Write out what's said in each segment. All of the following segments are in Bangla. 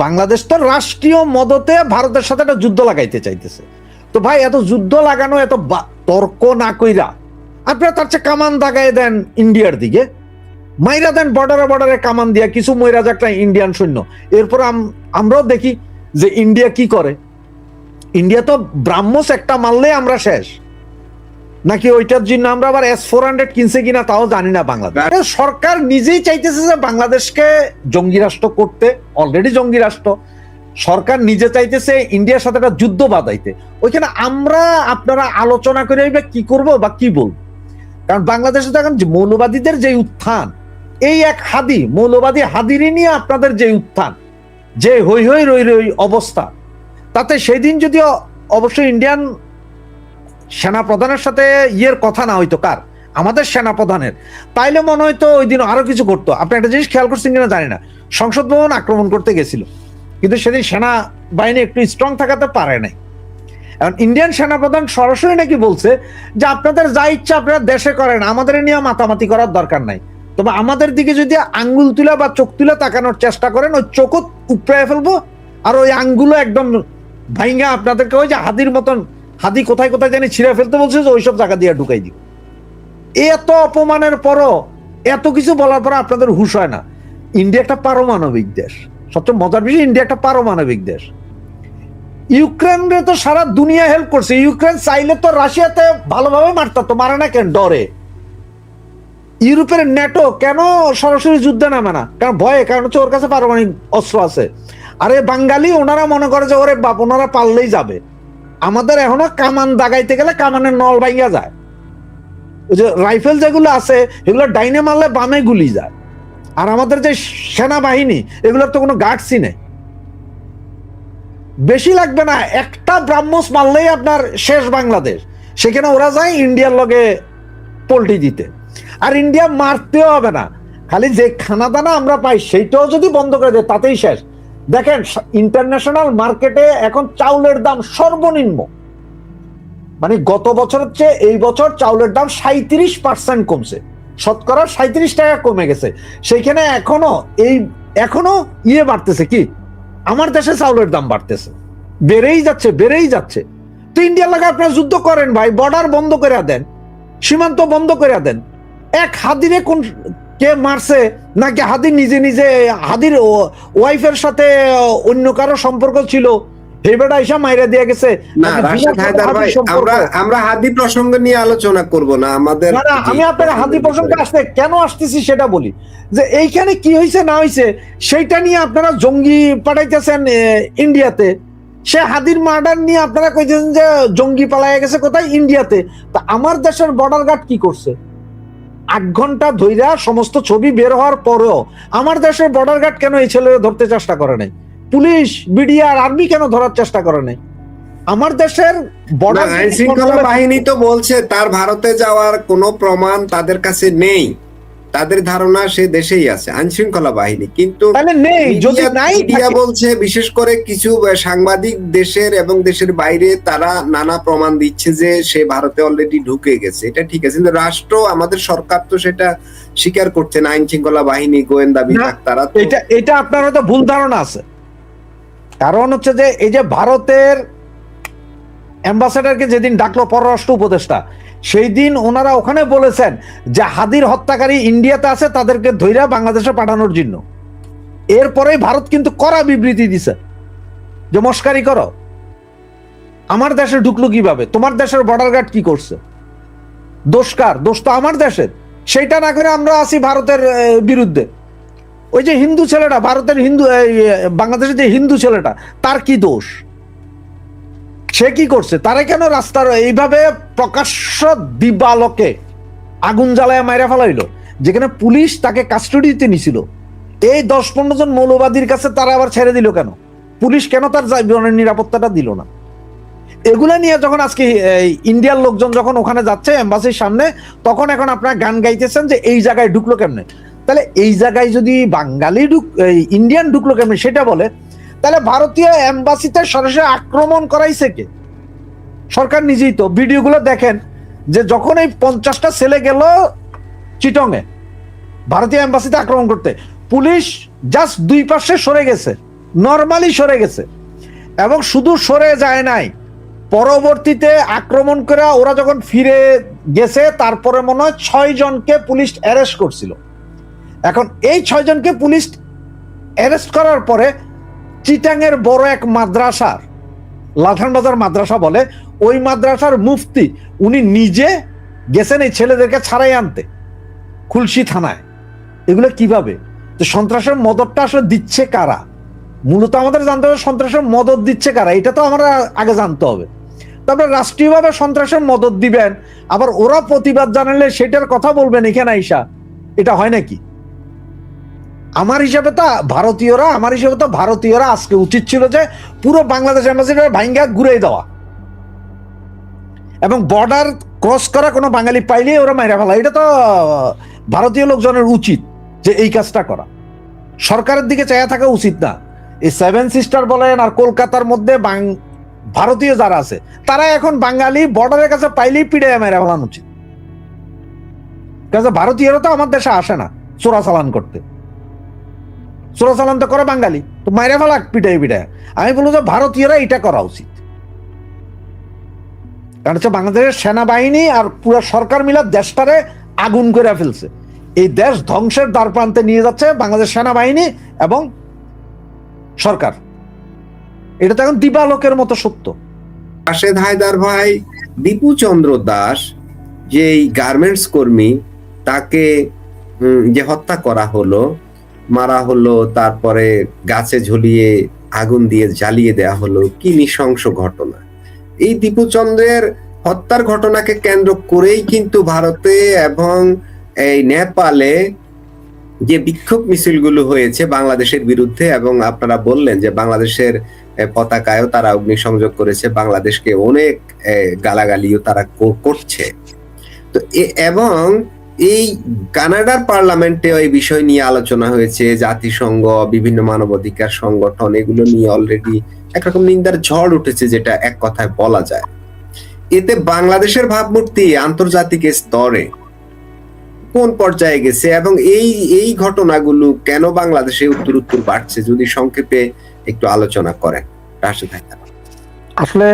বাংলাদেশ তো রাষ্ট্রীয় মদতে ভারতের সাথে একটা যুদ্ধ লাগাইতে চাইতেছে। তো ভাই এত যুদ্ধ লাগানো, এত তর্ক না কইরা আপনারা তার চেয়ে কামান দাগাই দেন ইন্ডিয়ার দিকে, মাইরা দেন বর্ডারে বর্ডারে কামান দিয়া, কিছু মইরা যাক না ইন্ডিয়ান সৈন্য। এরপর আমরাও দেখি যে ইন্ডিয়া কি করে। ইন্ডিয়া তো ব্রাহ্মস একটা মারলে আমরা শেষ, নাকি ওইটার জন্য আমরা আবার S-400 কিনছে কিনা তাও জানি না। বাংলাদেশ সরকার নিজেই চাইতেছে যে বাংলাদেশকে জঙ্গি রাষ্ট্র করতে, অলরেডি জঙ্গি রাষ্ট্র। সরকার নিজে চাইতেছে ইন্ডিয়ার সাথে একটা যুদ্ধ বাঁধাইতে। ওইখানে আমরা আপনারা আলোচনা করে কি করব বা কি বলবো? কারণ বাংলাদেশে তো এখন মৌলবাদীদের যে উত্থান, এই এক হাদি মৌলবাদী হাদিরই নিয়ে আপনাদের যে উত্থান, যে হই হই রই রই অবস্থা, তাতে সেই দিন যদি অবশ্যই ইন্ডিয়ান সেনা প্রধানের সাথে ইয়ের কথা না হইতো, কার? আমাদের সেনা প্রধানের, তাইলে মনে হয়তো ওই দিন আরো কিছু করতো। আপনি একটা জিনিস খেয়াল করছেন কিনা জানি না, সংসদ ভবন আক্রমণ করতে গেছিল, কিন্তু সেদিন সেনা বাহিনী একটু স্ট্রং থাকাতে পারে নাই। এখন ইন্ডিয়ান সেনাপ্রধান সরাসরি নাকি বলছে যে আপনাদের যা ইচ্ছা আপনারা দেশে করেন, আমাদের নিয়ে মাতামাতি করার দরকার নাই। তবে আমাদের দিকে যদি আঙ্গুল তুলা বা চোখ তুলে তাকানোর চেষ্টা করেন, ওই চোখ উপড়ে ফেলবো, আর ওই আঙ্গুলো একদম ভাইঙ্গা আপনাদেরকে ওই যে হাদির মতন, হাদি কোথায় কোথায় জানি ছিঁড়ে ফেলতে বলছে, যে ওইসব জায়গা দিয়ে ঢুকাই দিব। এত অপমানের পরও, এত কিছু বলার পর আপনাদের হুঁশ হয় না। ইন্ডিয়া একটা পারমাণবিক দেশ, সবচেয়ে মজার বিষয় ইন্ডিয়া একটা পারমাণবিক দেশ। ইউক্রেনরে তো সারা দুনিয়া হেল্প করছে। ইউক্রেন চাইলে তো রাশিয়াতে ভালোভাবে মারত, তো মারে না কেন? ডরে। ইউরোপের ন্যাটো কেন সরাসরি যুদ্ধে নামে না? কারণ ভয়ে, কারণ হচ্ছে ওর কাছে পারমাণবিক অস্ত্র আছে। আরে বাঙালি ওনারা মনে করে যে ওরে বাপ, ওনারা পারলেই যাবে। আমাদের এখনো কামান দাগাইতে গেলে কামানের নল ভাঙিয়া যায়। ওই যে রাইফেল যেগুলো আছে এগুলো ডাইনে মারলে বামে গুলি যায়। আর আমাদের যে সেনাবাহিনী, এগুলোর তো কোনো গার্ডসই নেই। বেশি লাগবে না, একটা ব্রাহ্মস মারলেই আপনার শেষ বাংলাদেশ। সেখানে ওরা যায় ইন্ডিয়ার লগে পোল্টি দিতে। আর ইন্ডিয়া মারতেও হবে না, খালি যে খানা দানা আমরা পাই সেইটাও যদি বন্ধ করে দেয় তাতেই শেষ। দেখেন ইন্টারন্যাশনাল মার্কেটে এখন চাউলের দাম সর্বনিম্ন, মানে গত বছরের চেয়ে এই বছর চাউলের দাম 37% কমছে, শতকরা 37 টাকা কমে গেছে। সেইখানে এখনো ইয়ে বাড়তেছে কি, আমার দেশে চাউলের দাম বাড়তেছে, বেড়েই যাচ্ছে বেড়েই যাচ্ছে। তো ইন্ডিয়ার লাগে আপনারা যুদ্ধ করেন ভাই, বর্ডার বন্ধ করে দেন, সীমান্ত বন্ধ করে দেন। এক হাদিরে কোন কে মারছে, নাকি হাদি নিজে নিজে, হাদির ওয়াইফের সাথে অন্য কারো সম্পর্ক ছিল, হেবেটা এসে মাইরা দিয়ে গেছে। আমরা হাদি প্রসঙ্গ নিয়ে আলোচনা করব না আমাদের। আমি আপনার হাদি প্রসঙ্গে আসতে কেন আসতেছি সেটা বলি, যে এইখানে কি হয়েছে না হয়েছে সেইটা নিয়ে আপনারা জঙ্গি পাঠাইতেছেন ইন্ডিয়াতে। সে হাদির মার্ডার নিয়ে আপনারা কইতেছেন যে জঙ্গি পালাইয়া গেছে কোথায়? ইন্ডিয়াতে। তা আমার দেশের বর্ডার গার্ড কি করছে? 8 ঘন্টা ধইরা সমস্ত ছবি বের হওয়ার পরেও আমার দেশের বর্ডার গার্ড কেন এই ছেলেরা ধরতে চেষ্টা করে নাই? পুলিশ, বিডিআর, আর্মি কেন ধরার চেষ্টা করে নাই? আমার দেশের বর্ডার আইন শৃঙ্খলা বাহিনী তো বলছে তার ভারতে যাওয়ার কোনো প্রমাণ তাদের কাছে নেই, তাদের ধারণা সে দেশেই আছে আইন শৃঙ্খলা বাহিনী। কিন্তু মিডিয়া বলছে, বিশেষ করে কিছু সাংবাদিক দেশের এবং দেশের বাইরে, তারা নানা প্রমাণ দিচ্ছে যে সে ভারতে অলরেডি ঢুকে গেছে। এটা ঠিক আছে, কিন্তু রাষ্ট্র, আমাদের সরকার তো সেটা স্বীকার করছে না। আইন শৃঙ্খলা বাহিনী, গোয়েন্দা বিভাগ, তারা এটা আপনার হয়তো ভুল ধারণা আছে। কারণ হচ্ছে যে এই যে ভারতের অ্যাম্বাসেডারকে যেদিন ডাকলো পররাষ্ট্র উপদেষ্টা, সেই দিন ওনারা ওখানে বলেছেন যে হাদির হত্যাকারী ইন্ডিয়াতে আছে, তাদেরকে ধইরা বাংলাদেশে পাঠানোর জন্য। এরপরেই ভারত কিন্তু কড়া বিবৃতি দিছে যে মস্কারি করো, আমার দেশে ঢুকলো কিভাবে? তোমার দেশের বর্ডার গার্ড কি করছে? দোষ কার? দোষ তো আমার দেশের। সেইটা না করে আমরা আছি ভারতের বিরুদ্ধে। ওই যে হিন্দু ছেলেটা, ভারতের হিন্দু, বাংলাদেশের যে হিন্দু ছেলেটা, তার কি দোষ? সে কি করছে? তারা কেন রাস্তার এইভাবে প্রকাশ্য দিবালোকে আগুন জ্বালায় মাইরা ফেলাইলো, যেখানে পুলিশ তাকে কাস্টডিতে নিছিল? এই 10-15 জন মৌলবাদীর কাছে তারা আবার ছেড়ে দিল কেন? পুলিশ কেন তার জীবনের নিরাপত্তাটা দিল না? এগুলা নিয়ে যখন আজকে ইন্ডিয়ার লোকজন যখন ওখানে যাচ্ছে এম্বাসির সামনে, তখন এখন আপনারা গান গাইতেছেন যে এই জায়গায় ঢুকলো কেমনে। তাহলে এই জায়গায় যদি বাঙালি ইন্ডিয়ান ঢুকলো কেমনে সেটা বলে, তাহলে ভারতীয় এম্বাসিতে সরাসরি আক্রমণ করাইছে কে? সরকার নিজেই তো। ভিডিওগুলো দেখেন যে যখন এই 50টা ছেলে গেল চিটং এ ভারতীয় এম্বাসিতে আক্রমণ করতে, পুলিশ জাস্ট 2 পাশে সরে গেছে, নর্মালি সরে গেছে। এবং শুধু সরে যায় নাই, পরবর্তীতে আক্রমণ করে ওরা যখন ফিরে গেছে তারপরে মনে হয় 6 জনকে পুলিশ অ্যারেস্ট করছিল। এখন এই 6 জনকে পুলিশ অ্যারেস্ট করার পরে চিটাঙের বড় এক মাদ্রাসার, লালখান বাজার মাদ্রাসা বলে, ওই মাদ্রাসার মুফতি উনি নিজে গেছেন এই ছেলেদেরকে ছাড়াই আনতে খুলশী থানায়। এগুলো কিভাবে? তো সন্ত্রাসের মদতটা আসলে দিচ্ছে কারা? মূলত আমাদের জানতে হবে সন্ত্রাসের মদত দিচ্ছে কারা, এটা তো আমরা আগে জানতে হবে। তারপরে রাষ্ট্রীয়ভাবে সন্ত্রাসের মদত দিবেন, আবার ওরা প্রতিবাদ জানালে সেটার কথা বলবেন এখানে আইসা, এটা হয় নাকি? আমার হিসাবে তো ভারতীয়রা আজকে উচিত ছিল যে পুরো বাংলাদেশ এম্বাসিডার ভাঙ্গা ঘুরে দেওয়া, এবং বর্ডার ক্রস করা কোনো বাঙালি পাইলেই ওরা মাইরা ফেলা। এটা তো ভারতীয় লোকজনের উচিত যে এই কাজটা করা। সরকারের দিকে চাইয়া থাকা উচিত না। এই 7 সিস্টার বলেন আর কলকাতার মধ্যে ভারতীয় যারা আছে তারা এখন বাঙালি বর্ডারের কাছে পাইলেই পিড়ে মাইরা ফেলানো উচিত। কারণ ভারতীয়রা তো আমার দেশে আসে না চোরাচালান করতে, চোরাচালান তো করে বাঙালি, তো মাইরা ফেলা পিটাই পিটায়। আমি বলবো যে ভারতীয়রা এটা করা উচিত। কারণ হচ্ছে বাংলাদেশের সেনাবাহিনী আর পুরো সরকার মিলে দেশটারে আগুন করে ফেলছে। এই দেশ ধ্বংসের দ্বার প্রান্তে নিয়ে যাচ্ছে বাংলাদেশ সেনাবাহিনী এবং সরকার। এটা তো এখন দিবালোকের মতো সত্য। রাশেদ হায়দার ভাই, দীপু চন্দ্র দাস যে গার্মেন্টস কর্মী, তাকে যে হত্যা করা হলো, মারা হলো, তারপরে গাছে ঝুলিয়ে আগুন দিয়ে জ্বালিয়ে দেয়া হলো, কি নৃশংস ঘটনা। এই দীপু চন্দ্রের হত্যার ঘটনাকে কেন্দ্র করেই কিন্তু ভারতে এবং এই নেপালে যে বিক্ষোভ মিছিলগুলো হয়েছে বাংলাদেশের বিরুদ্ধে, এবং আপনারা বললেন যে বাংলাদেশের পতাকায়ও তারা অগ্নিসংযোগ করেছে, বাংলাদেশকে অনেক গালাগালিও তারা করছে। তো এবং এই কানাডার পার্লামেন্টে এই বিষয় নিয়ে আলোচনা হয়েছে, জাতিসংঘ, বিভিন্ন মানবাধিকার সংগঠন এগুলো নিয়ে অলরেডি একরকম নিন্দার ঝড় উঠেছে, যেটা এক কথায় বলা যায়। এতে বাংলাদেশের ভাবমূর্তি আন্তর্জাতিক স্তরে কোন পর্যায়ে গেছে, এবং এই ঘটনাগুলো কেন বাংলাদেশে উত্তর বাড়ছে, যদি সংক্ষেপে একটু আলোচনা করেন রাশেদ হায়দার। আসলে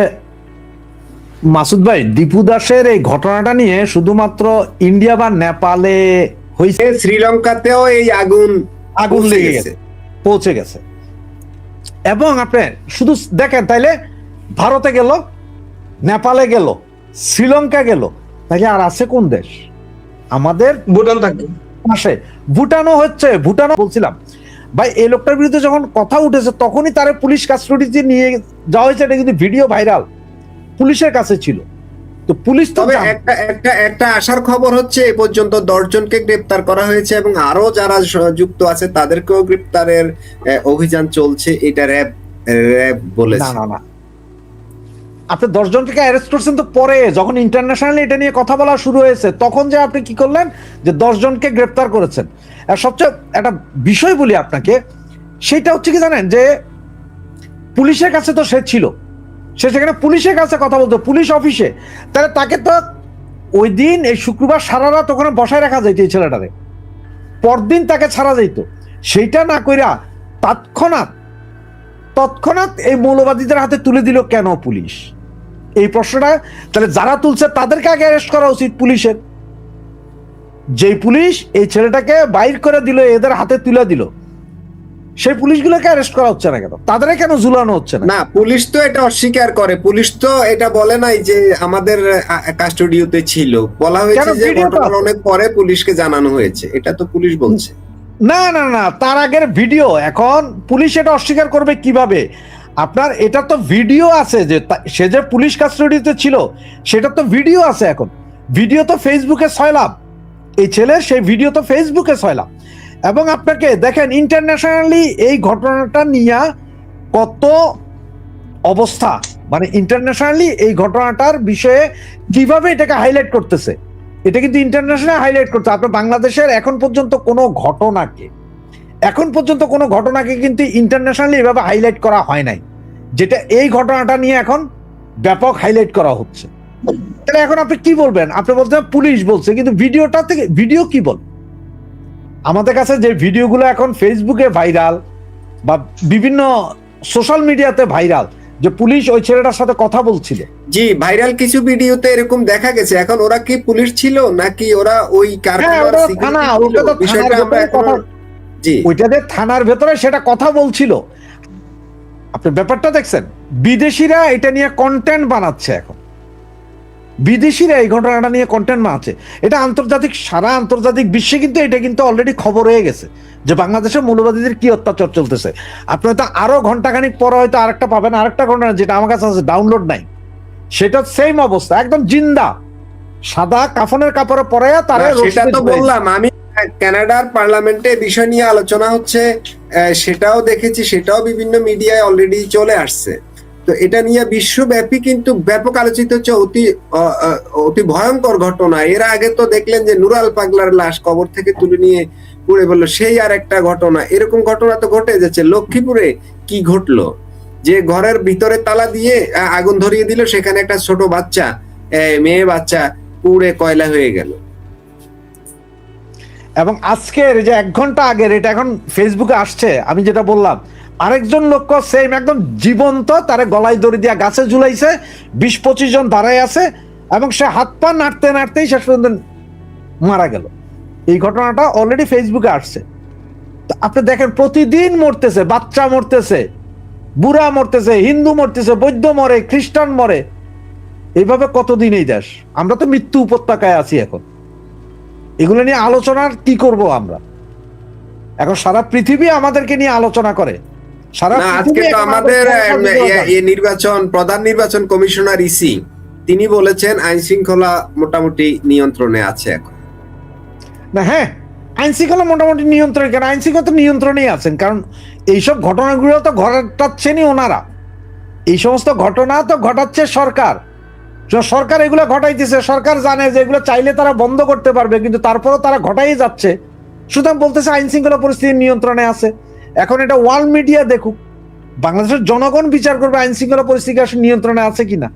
মাসুদ ভাই, দীপু দাসের এই ঘটনাটা নিয়ে শুধুমাত্র ইন্ডিয়া বা নেপালে হয়েছে, শ্রীলঙ্কাতেও এই আগুন লেগে গেছে, পৌঁছে গেছে। এবং আপনি শুধু দেখেন, তাইলে ভারতে গেল, নেপালে গেল, শ্রীলঙ্কা গেল, তাইলে আর আছে কোন দেশ? আমাদের ভুটান থাকে পাশে। ভুটানও হচ্ছে, ভুটানও বলছিলাম ভাই, এই লোকটার বিরুদ্ধে যখন কথা উঠেছে তখনই তার পুলিশ কাস্টডিতে নিয়ে যাওয়া হয়েছে। এটা কিন্তু ভিডিও ভাইরাল, পুলিশের কাছে ছিল। তো পুলিশ তো একটা আশার খবর হচ্ছে এ পর্যন্ত 10 জনকে গ্রেপ্তার করা হয়েছে, এবং আরো যারা যুক্ত আছে তাদেরকেও গ্রেপ্তারের অভিযান চলছে, এটা র্যাব বলেছে। না, আপনি 10 জনকে অ্যারেস্ট করছেন তো পরে, যখন ইন্টারন্যাশনালি এটা নিয়ে কথা বলা শুরু হয়েছে তখন যে আপনি কি করলেন যে 10 জনকে গ্রেপ্তার করেছেন। আর সবচেয়ে একটা বিষয় বলি আপনাকে, সেটা হচ্ছে কি জানেন, যে পুলিশের কাছে তো সে ছিল, সে সেখানে পুলিশের কাছে কথা বলতো, পুলিশ অফিসে। তাহলে তাকে তো ওই দিন এই শুক্রবার সারা রাত ওখানে বসায় রাখা যাইতো এই ছেলেটারে, পরদিন তাকে ছাড়া যাইত। সেইটা না কইরা তৎক্ষণাৎ এই মৌলবাদীদের হাতে তুলে দিল কেন পুলিশ? এই প্রশ্নটা তাহলে যারা তুলছে তাদেরকে আগে অ্যারেস্ট করা উচিত পুলিশের। যে পুলিশ এই ছেলেটাকে বাইর করে দিল, এদের হাতে তুলে দিল, সেই পুলিশগুলোকে অ্যারেস্ট করা হচ্ছে না কেন? তাদের কেন ঝুলানো হচ্ছে না? না, পুলিশ তো এটা অস্বীকার করে। পুলিশ তো এটা বলে নাই যে আমাদের কাস্টোডিওতে ছিল, বলা হয়েছে যে ঘটনার অনেক পরে পুলিশকে জানানো হয়েছে, এটা তো পুলিশ বলছে। না, তার আগের ভিডিও। এখন পুলিশ এটা অস্বীকার করবে কিভাবে? আপনার এটা তো ভিডিও আছে, যে সে যে পুলিশ কাস্টডিতে ছিল সেটা তো ভিডিও আছে। এখন ভিডিও তো ফেসবুকে ছয়লাম, এই ছেলের সেই ভিডিও তো ফেসবুকে ছয়লাম। এবং আপনাকে দেখেন ইন্টারন্যাশনালি এই ঘটনাটা নিয়ে কত অবস্থা, মানে ইন্টারন্যাশনালি এই ঘটনাটার বিষয়ে কিভাবে এটাকে হাইলাইট করতেছে, এটা কিন্তু ইন্টারন্যাশনাল হাইলাইট করতে। আপনার বাংলাদেশের এখন পর্যন্ত কোনো ঘটনাকে কিন্তু ইন্টারন্যাশনালি এভাবে হাইলাইট করা হয় নাই, যেটা এই ঘটনাটা নিয়ে এখন ব্যাপক হাইলাইট করা হচ্ছে। তাহলে এখন আপনি কি বলবেন? আপনি বলছেন পুলিশ বলছে, কিন্তু ভিডিওটা থেকে ভিডিও কি বল? আমাদের কাছে যে ভিডিওগুলো এখন ফেসবুকে ভাইরাল, বা বিভিন্ন সোশ্যাল মিডিয়াতে ভাইরাল যে পুলিশ ওই ছেলেটার সাথে কথা বলছিল। জি, ভাইরাল কিছু ভিডিওতে এরকম দেখা গেছে। এখন ওরা কি পুলিশ ছিল নাকি ওরা ওই কারখানার সিকিউরিটি ছিল? বিষয়টা আমরা এখন জি, ওইটাতে থানার ভেতরে সেটা কথা বলছিল। আপনি ব্যাপারটা দেখছেন, বিদেশিরা এটা নিয়ে কন্টেন্ট বানাচ্ছে। এখন বিদেশিরা এই ঘটনাটা নিয়ে কন্টেন্ট বানাচ্ছে। এটা আন্তর্জাতিক, সারা আন্তর্জাতিক বিশ্বে কিন্তু এটা কিন্তু অলরেডি খবর হয়ে গেছে যে বাংলাদেশের মৌলবাদীদের কি অত্যাচার চলতেছে। আপনি হয়তো আরো ঘন্টাখানিক পরে হয়তো আরেকটা পাবেন, আরেকটা ঘটনা যেটা আমার কাছে আছে, ডাউনলোড নাই, সেটা সেম অবস্থা, একদম জিন্দা সাদা কাফনের কাপড়ে পরে তারা। সেটা তো বললাম আমি, কানাডার পার্লামেন্টে বিষয় নিয়ে আলোচনা হচ্ছে, সেটাও দেখেছি, সেটাও বিভিন্ন মিডিয়ায় অলরেডি চলে আসছে। তো এটা নিয়ে বিশ্বব্যাপী কিন্তু ব্যাপক আলোচিত হচ্ছে, অতি ভয়ঙ্কর ঘটনা। এর আগে তো দেখলেন যে নুরাল পাগলার লাশ কবর থেকে তুলে নিয়ে পুড়ে বললো, সেই আর একটা ঘটনা। এরকম ঘটনা তো ঘটে যাচ্ছে। লক্ষ্মীপুরে কি ঘটলো, যে ঘরের ভিতরে তালা দিয়ে আগুন ধরিয়ে দিল, সেখানে একটা ছোট বাচ্চা, মেয়ে বাচ্চা পুড়ে কয়লা হয়ে গেল। এবং আজকের যে 1 ঘন্টা আগের, এটা এখন ফেসবুকে আসছে, আমি যেটা বললাম, আরেকজন লোক সেম একদম জীবন্ত, তারে গলায় দড়ি দিয়া গাছে ঝুলাইছে, 20-25 জন দাঁড়ায় আছে এবং সে হাত পা নাড়তে নাড়তেই শেষ পর্যন্ত মারা গেল। এই ঘটনাটা অলরেডি ফেসবুকে আসছে। তো আপনি দেখেন প্রতিদিন মরতেছে, বাচ্চা মরতেছে, বুড়া মরতেছে, হিন্দু মরতেছে, বৌদ্ধ মরে, খ্রিস্টান মরে। এইভাবে কতদিন এই দেশ? আমরা তো মৃত্যু উপত্যকায় আছি এখন। এগুলো নিয়ে আলোচনার কি করব আমরা? এখন সারা পৃথিবী আমাদেরকে নিয়ে আলোচনা করে। আজকে তো আমাদের প্রধান নির্বাচন কমিশনার ইসি তিনি বলেছেন আইন শৃঙ্খলা মোটামুটি নিয়ন্ত্রণে আছে এখন। না, হ্যাঁ, আইন শৃঙ্খলা মোটামুটি নিয়ন্ত্রণে, কেন আইন শৃঙ্খলা তো নিয়ন্ত্রণেই আছেন, কারণ এইসব ঘটনাগুলো তো ঘটাচ্ছেনই ওনারা। এই সমস্ত ঘটনা তো ঘটাচ্ছে সরকার। সরকার এগুলো ঘটাইতেছে, সরকার জানে যে এগুলো চাইলে তারা বন্ধ করতে পারবে, কিন্তু তারপরেও তারা ঘটাই যাচ্ছে। সুতরাং বলতেছে আইন শৃঙ্খলা পরিস্থিতি নিয়ন্ত্রণে আছে। এখন এটা ওয়ার্ল্ড মিডিয়া দেখুক, বাংলাদেশের জনগণ বিচার করবে আইন শৃঙ্খলা পরিস্থিতি আসলে নিয়ন্ত্রণে আছে কিনা।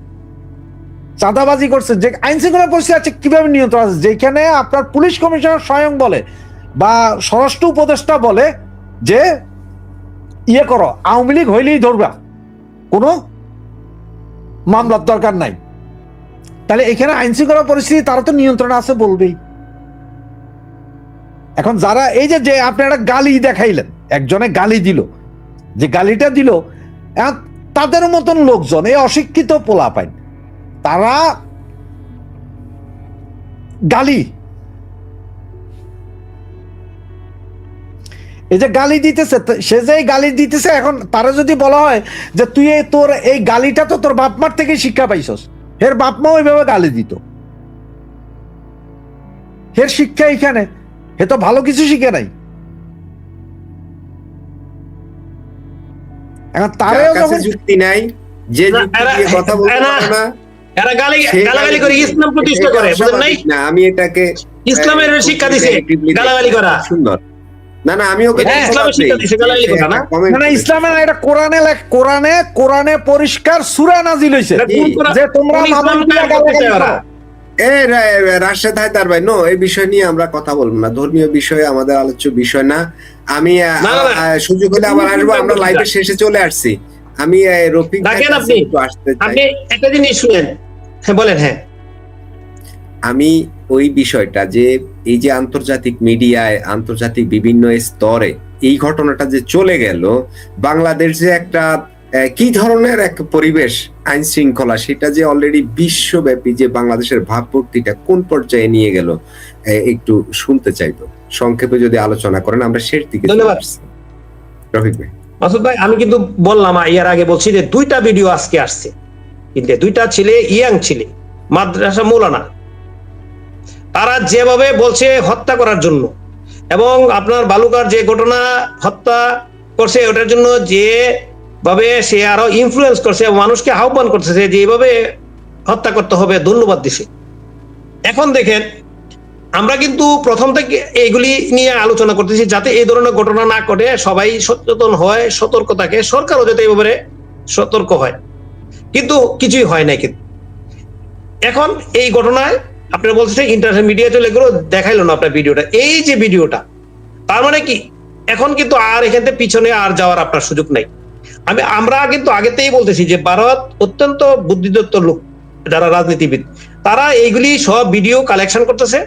চাঁদাবাজি করছে, যে আইন শৃঙ্খলা পরিস্থিতি আছে কিভাবে নিয়ন্ত্রণ আছে? যেখানে আপনার পুলিশ কমিশনার স্বয়ং বলে বা স্বরাষ্ট্র উপদেষ্টা বলে যে ইয়ে করো, আওয়ামী লীগ হইলেই ধরবা, কোনো মামলার দরকার নাই। তাহলে এখানে আইন শৃঙ্খলা পরিস্থিতি তারা তো নিয়ন্ত্রণে আছে বলবেই। এখন যারা এই যে আপনারা গালি দেখাইলেন, একজনে গালি দিল, যে গালিটা দিল, তাদের মতন লোকজন, এই অশিক্ষিত পোলাপাইন, তারা গালি, এই যে গালি দিতেছে, সে যে গালি দিতেছে, এখন তারা যদি বলা হয় যে তুই তোর এই গালিটা তো তোর বাপ মার থেকে শিক্ষা পাইছস, এর বাপ মা ওইভাবে গালি দিত, এর শিক্ষা এখানে, হে তো ভালো কিছু শিখে নাই। এখন তারও যখন যুক্তি নাই, যে যুক্তি দিয়ে কথা বলতে পারে না, এরা গালাগালি করে ইসলাম প্রতিষ্ঠা করে, বুঝেন নাই? না, আমি এটাকে ইসলামের শিক্ষা দিছে গালাগালি করা। সুন্দর। না না, আমি ওকে ইসলামের শিক্ষা দিছে গালাগালি করা না। মানে ইসলামের এটা কোরআনে পরিষ্কার সূরা নাজিল হইছে যে তোমরা রাশেদ হায়দার ভাই, নো, এই বিষয় নিয়ে আমরা কথা বলবো না। ধর্মীয় বিষয়ে আমাদের আলোচ্য বিষয় না। আমি সুযোগ হলে আবার আসবো। আমরা লাইভের শেষে চলে আসছি। আমি রফিক আপনি একটা জিনিস শুনেন, হ্যাঁ বলেন। হ্যাঁ, আমি ওই বিষয়টা যে এই যে আন্তর্জাতিক মিডিয়ায়, আন্তর্জাতিক বিভিন্ন স্তরে এই ঘটনাটা যে চলে গেল, বাংলাদেশ যে একটা কি ধরনের এক পরিবেশ, আইন শৃঙ্খলা, সেটা যে অলরেডি বিশ্বব্যাপী যে বাংলাদেশের ভাবমূর্তিটা কোন পর্যায়ে নিয়ে গেল, একটু শুনতে চাইবো। সংক্ষেপে যদি আলোচনা করেন, আমরা শেষ দিকে। ধন্যবাদ রফিক ভাই। মাসুদ ভাই, আমি কিন্তু বললাম এর আগে, বলছি যে 2টা ভিডিও আজকে আসছে, কিন্তু 2টা ছেলে ইয়াং ছেলে, মাদ্রাসা মৌলানা, তারা যেভাবে বলছে হত্যা করার জন্য, এবং আপনার বালুকার যে ঘটনা হত্যা করছে ওটার জন্য যে ভাবে সে আরো ইনফ্লুয়েন্স করছে, মানুষকে আহ্বান করতেছে যে এইভাবে হত্যা করতে হবে, ধন্যবাদ দিছে। এখন দেখেন, আমরা কিন্তু প্রথম থেকে এইগুলি নিয়ে আলোচনা করতেছি যাতে এই ধরনের ঘটনা না ঘটে, সবাই সচেতন হয়, সতর্ক থাকে, সরকারও যাতে এই ব্যাপারে সতর্ক হয়, কিন্তু কিছুই হয় নাই। কিন্তু এখন এই ঘটনায় আপনারা বলছেন ইন্টারনেট মিডিয়া চলে গেল, দেখাইলো না আপনার ভিডিওটা। এই যে ভিডিওটা, তার মানে কি এখন কিন্তু আর এখান থেকে পিছনে আর যাওয়ার আপনার সুযোগ নাই। আমরা কিন্তু আগেতেই বলতেছি যে ভারত অত্যন্ত বুদ্ধিদত্ত লোক, যারা রাজনীতিবিদ, তারা এইগুলি সব ভিডিও কালেকশন করতেছে,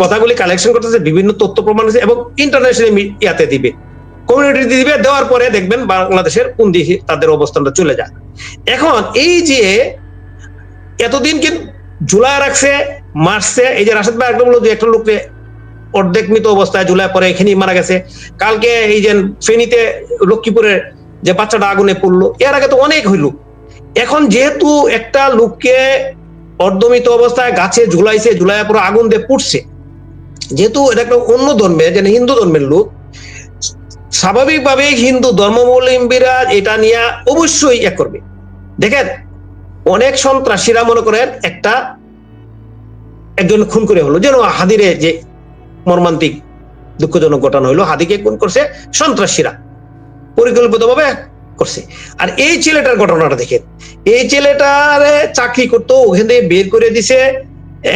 কথাগুলি কালেকশন করতেছে, বিভিন্ন তথ্য প্রমাণ আছে এবং ইন্টারন্যাশনাল ইয়াতে দিবে, কমিউনিটি দিবে, দেওয়ার পরে দেখবেন বাংলাদেশের কোন দিকে তাদের অবস্থানটা চলে যায়। এখন এই যে এতদিন কিন্তু ঝুলায় রাখছে, মারছে, এই যে রাশেদ ভাই একদম বললো যে একটা লোককে অর্ধেক মৃত অবস্থায় ঝুলায় পরে এখানেই মারা গেছে, কালকে এই যে ফেনীতে লক্ষ্মীপুরের যে বাচ্চাটা আগুনে পড়লো, এর আগে তো অনেক হইল। এখন যেহেতু একটা লোককে অর্ধমৃত অবস্থায় গাছে ঝুলাইছে, ঝুলাইয়া পুরো আগুন দিয়ে পুড়ছে, যেহেতু এটা একটা অন্য ধর্মের, যেন হিন্দু ধর্মের লোক, স্বাভাবিকভাবে হিন্দু ধর্মাবলম্বীরা এটা নিয়ে অবশ্যই এক করবে। দেখেন অনেক সন্ত্রাসীরা মনে করেন একজন খুন করে হলো, যেন হাদিরে যে মর্মান্তিক দুঃখজনক ঘটনা হইলো, হাদিকে খুন করছে সন্ত্রাসীরা, পরিকল্পিতভাবে করছে। আর এই ছেলেটার ঘটনাটা দেখেন, এই ছেলেটারে চাকরি করতো, ওখান থেকে বের করে দিছে।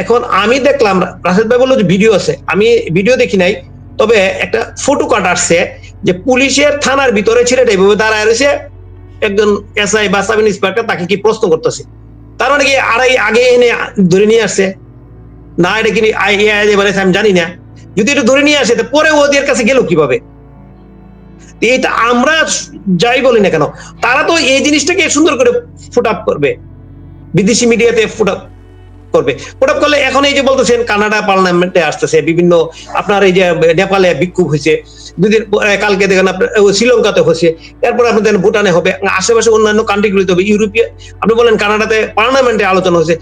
এখন আমি দেখলাম, রাশেদ ভাই বললো যে ভিডিও আছে, আমি ভিডিও দেখি নাই, তবে একটা ফটো কাট আসছে যে পুলিশের থানার ভিতরে ছেলেটা এইভাবে দাঁড়ায় রয়েছে, একজন এসআই বা সাব ইন্সপেক্টর তাকে কি প্রশ্ন করতেছে, তার মানে কি আগে এনে ধরে নিয়ে আসছে না, এটা কি আমি জানি না, যদি এটা ধরে নিয়ে আসে পরে ওদের কাছে গেল কিভাবে? এটা আমরা যাই বলি না কেন, তারা তো এই জিনিসটাকে সুন্দর করে ফুট আপ করবে, বিদেশি মিডিয়াতে ফুট আপ করবে। ফুট আপ করলে এখন এই যে বলতেছেন কানাডা পার্লামেন্টে আসতেছে, বিভিন্ন আপনার এই যে নেপালে বিক্ষোভ হয়েছে, দুদিন কালকে দেখেন আপনার শ্রীলঙ্কাতে হয়েছে, এরপর আপনি দেখেন ভুটানে হবে, আশেপাশে অন্যান্য কান্ট্রিগুলিতে হবে, ইউরোপীয়, আপনি বলেন কানাডাতে পার্লামেন্টে আলোচনা হয়েছে,